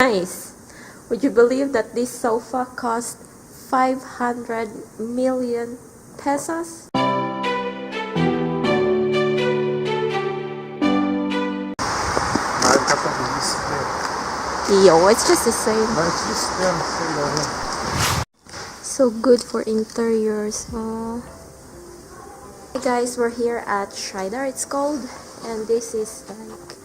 Nice. Would you believe that this sofa cost 500 million pesos? Yo, it's just the same. So good for interiors. Oh. Hey guys, we're here at Schreider, it's called, and this is like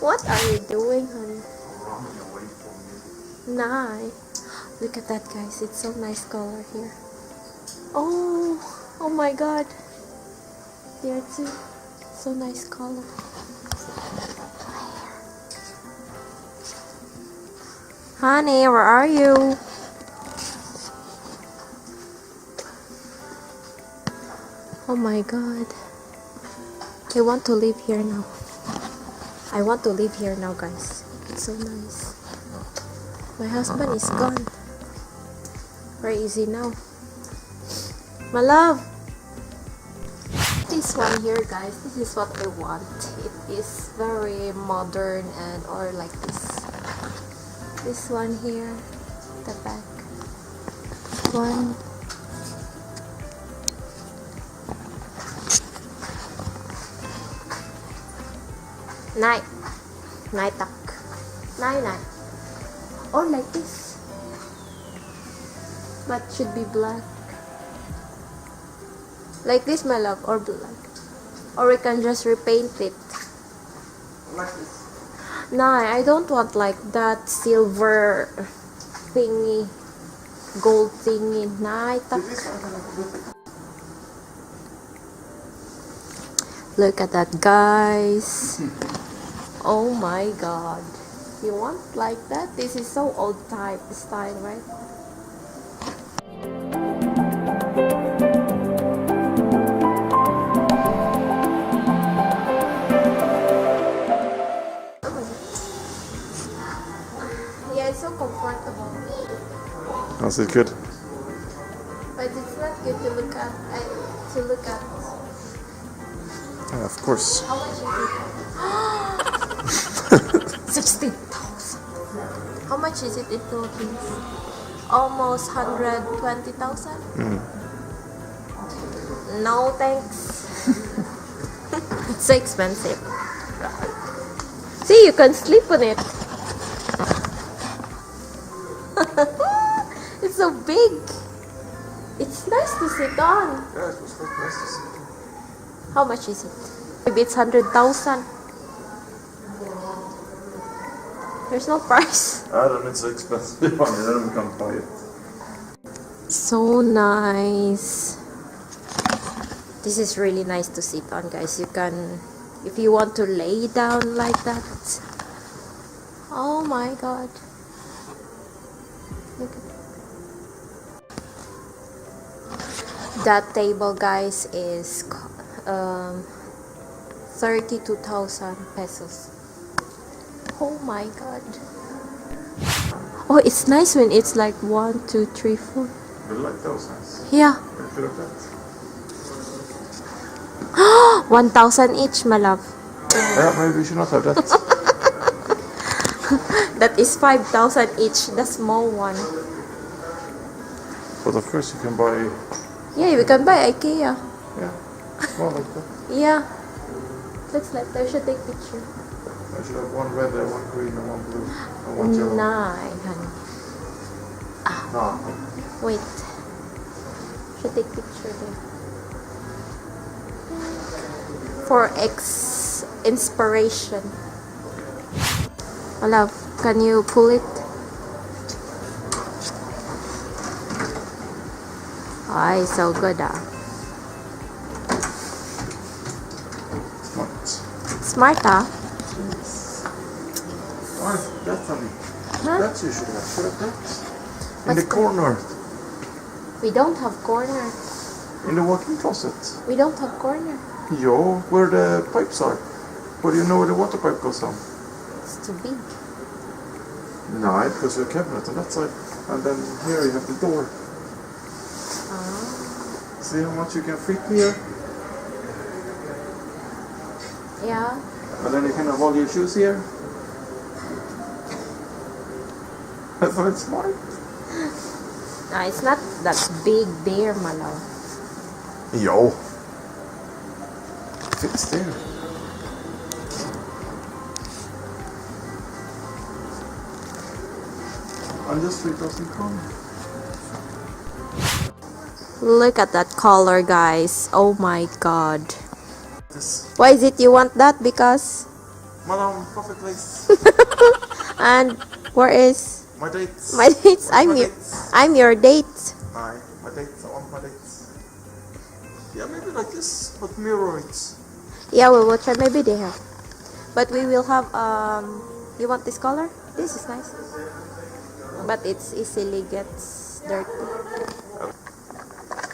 what are you doing, honey? Nice. Look at that, guys. It's so nice color here. Oh my god. There too. So nice color. Honey, where are you? Oh my god. I want to live here now. I want to live here now, guys. It's so nice. My husband is gone. Where is he now? My love! This one here, guys, this is what I want. It is very modern and or like this. This one here, the back. One. Night. Or like this. But should be black. Like this, my love, or black. Or we can just repaint it. Like this. No, I don't want like that silver thingy, gold thingy. Look at that, guys. Oh my god. You want like that? This is so old type style, right? Yeah, it's so comfortable. Is it good? But it's not good to look at. Yeah, of course. How much is it? 16,000. How much is it in Philippines? Almost 120,000. No thanks. It's so expensive. See, you can sleep on it. It's so big. It's nice to sit on. Yeah, it was quite nice to see. How much is it? Maybe it's 100,000. There's no price. I don't know, it's so expensive. Then we can't buy it. So nice. This is really nice to sit on, guys. You can, if you want to lay down like that. Oh my god. Look at that table, guys, is 32,000 pesos. Oh my god. Oh, it's nice when it's like 1, 2, 3, 4. You like those nice? Yeah. Look at that. 1,000 each, my love. Yeah, maybe we should not have that. That is 5,000 each, the small one. But of course you can buy. Yeah, we can buy IKEA. Yeah, small like that. Yeah. Looks like I should take picture. I should have one red, one green, and one blue, and one yellow. Nine, honey. No. Wait. Should take picture there. For inspiration. Oh, love, can you pull it? Ay, so good ah. Smart. Smart ah. Oh, that's funny. Huh? That's you should have. Should have that. In What's the corner. We don't have corner. In the walk-in closet. We don't have corner. Yeah, where the pipes are. Where do you know where the water pipe goes down? It's too big. No, it goes to the cabinet on that side. And then here you have the door. See how much you can fit here? Yeah. And then you can have all your shoes here. So it's smart. No, it's not that big there, Malaw. Yo. Fits there. And just 3,000 kronor. Look at that color, guys. Oh my god. This. Why is it you want that? Because... Madam, perfect place. And where is... My dates. My dates? Dates? I'm your date. Aye, my dates. I want my dates. Yeah, maybe like this, but mirror it. Yeah, we will try. Maybe they have. But we will have, you want this color? This is nice. But it's easily gets dirty.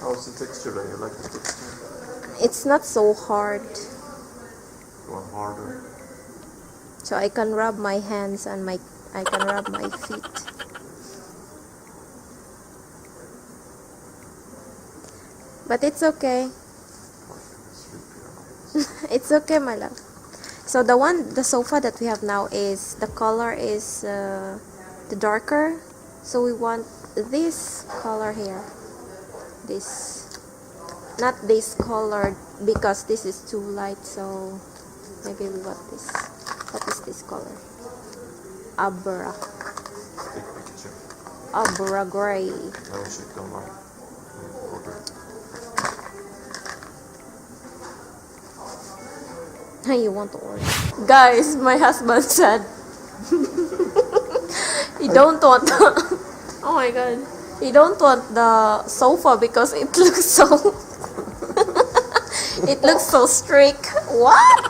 How's the texture then? You like the texture? It's not so hard. You want harder? So I can rub my hands and I can rub my feet. But it's okay. It's okay, my love. So the sofa that we have now is, the color is the darker. So we want this color here. This. Not this color because this is too light. So maybe we want this. What is this color? Abra. Big picture. Abra gray. I will check online. Order. You want to order? Guys, my husband said he don't want the, oh my god, he don't want the sofa because it looks so it looks so strict. What?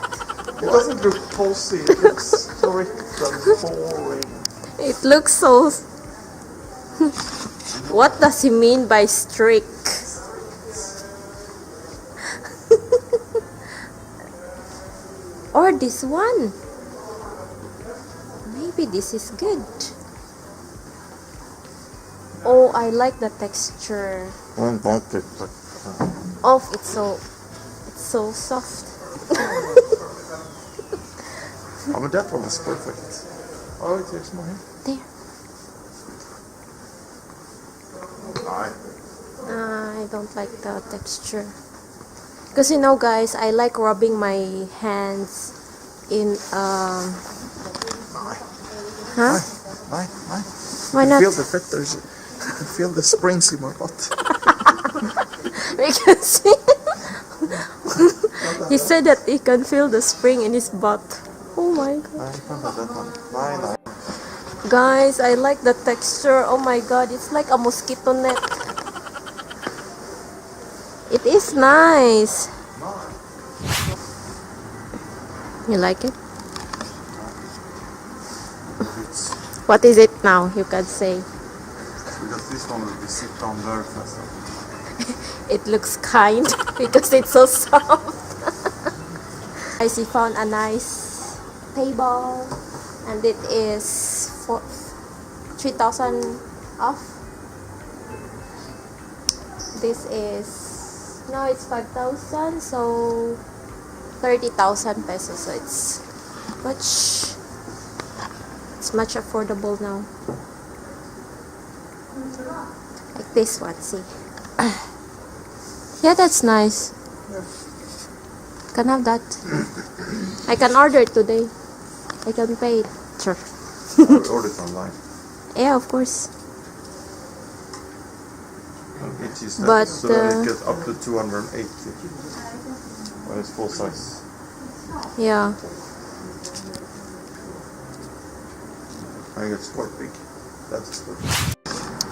It doesn't look cozy, it looks strict and boring. It looks so what does he mean by strict? Or this one. Maybe this is good. Oh, I like the texture. I want it, but Oh, it's so soft. oh, but that one is perfect. Oh, here's mine. There. I don't like the texture. Because you know, guys, I like rubbing my hands in huh? Bye. Why You not? feel the feathers. You can feel the springs in my butt. We can see. He said that he can feel the spring in his butt. Oh my god. I can't have that one. Bye. Guys, I like the texture. Oh my god, it's like a mosquito net. It is nice. You like it? It's What is it now? You can say. because this one will be sit down very fast. It looks kind because it's so soft. Guys, we found a nice table and it is for 3,000 off. This is now it's 5,000, so 30,000 pesos. So it's much affordable now. Like this one, see. Yeah, that's nice. Can have that. I can order it today. I can pay it. Sure. I ordered it online. Yeah, of course. It is But, so then it gets up to 280 when it's full size. Yeah. I think it's quite big. That's good.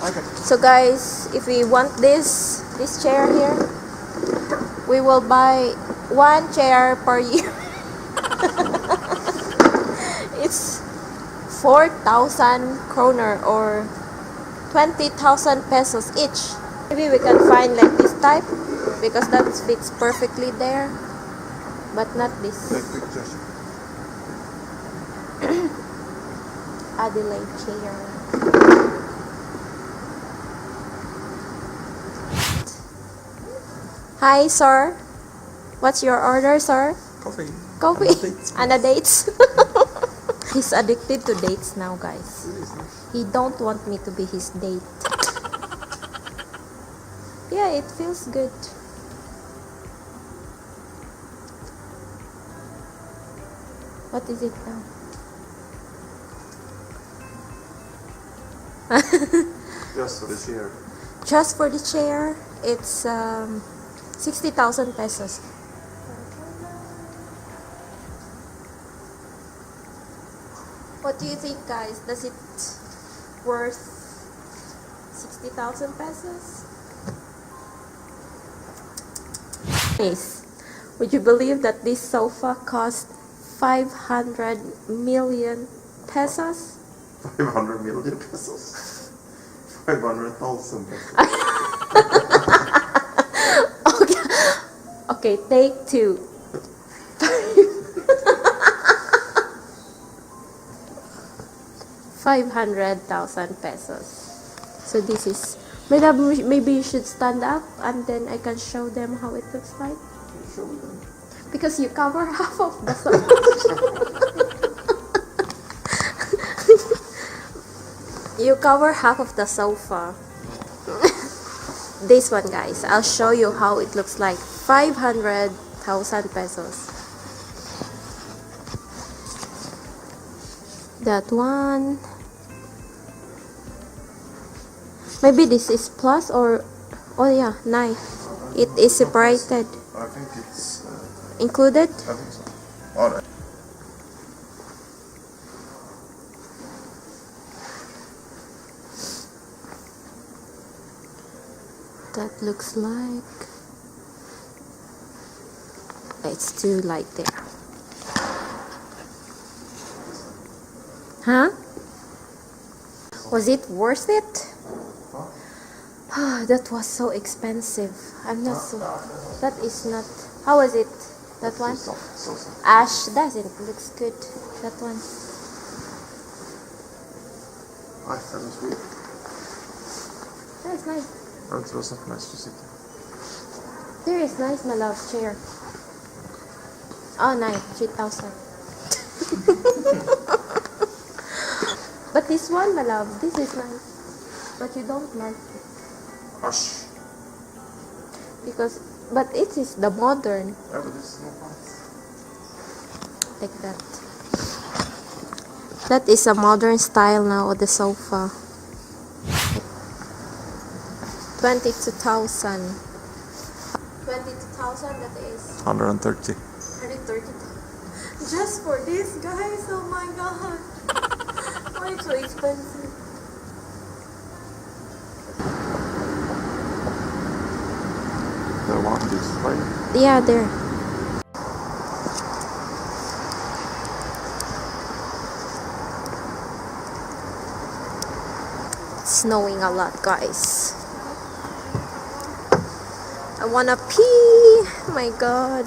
Okay. So guys, if we want this chair here, we will buy one chair per year. It's 4,000 kroner or 20,000 pesos each. Maybe we can find like this type because that fits perfectly there, but not this Take pictures. Adelaide chair. Hi, sir. What's your order, sir? Coffee. Coffee And the dates, and the dates. He's addicted to dates now, guys. Seriously. He don't want me to be his date. Yeah, it feels good. What is it now? Just for the chair. Just for the chair, it's 60,000 pesos. What do you think, guys? Does it worth 60,000 pesos? Yes. Would you believe that this sofa cost 500 million pesos? 500 million pesos. 500,000 pesos. Okay, okay, take two. 500,000 pesos. So this is, maybe you should stand up and then I can show them how it looks like. Show them. Because you cover half of the you cover half of the sofa. This one, guys, I'll show you how it looks like. 500,000 pesos. That one. Maybe this is plus or, oh yeah, nine. It is separated. I think it's Included? I think so. Alright. That looks like, it's too light there. Huh? Was it worth it? That was so expensive. I'm not so. That is not. How was it? That one? So Ash doesn't. Looks good. That one. I that was weird. That's nice. It was not nice to sit. There is nice, my love. Chair. Oh, 3,000. But this one, my love, this is nice. But you don't like it. Hush. Because, but it is the modern. Yeah, but this is no fun. Like that. That is a modern style now of the sofa. 22,000. 22,000, that is 130. 130. Just for this, guys. Oh my god. Why it's so expensive? The one is fine. Yeah, there. It's snowing a lot, guys. I wanna pee. Oh my god.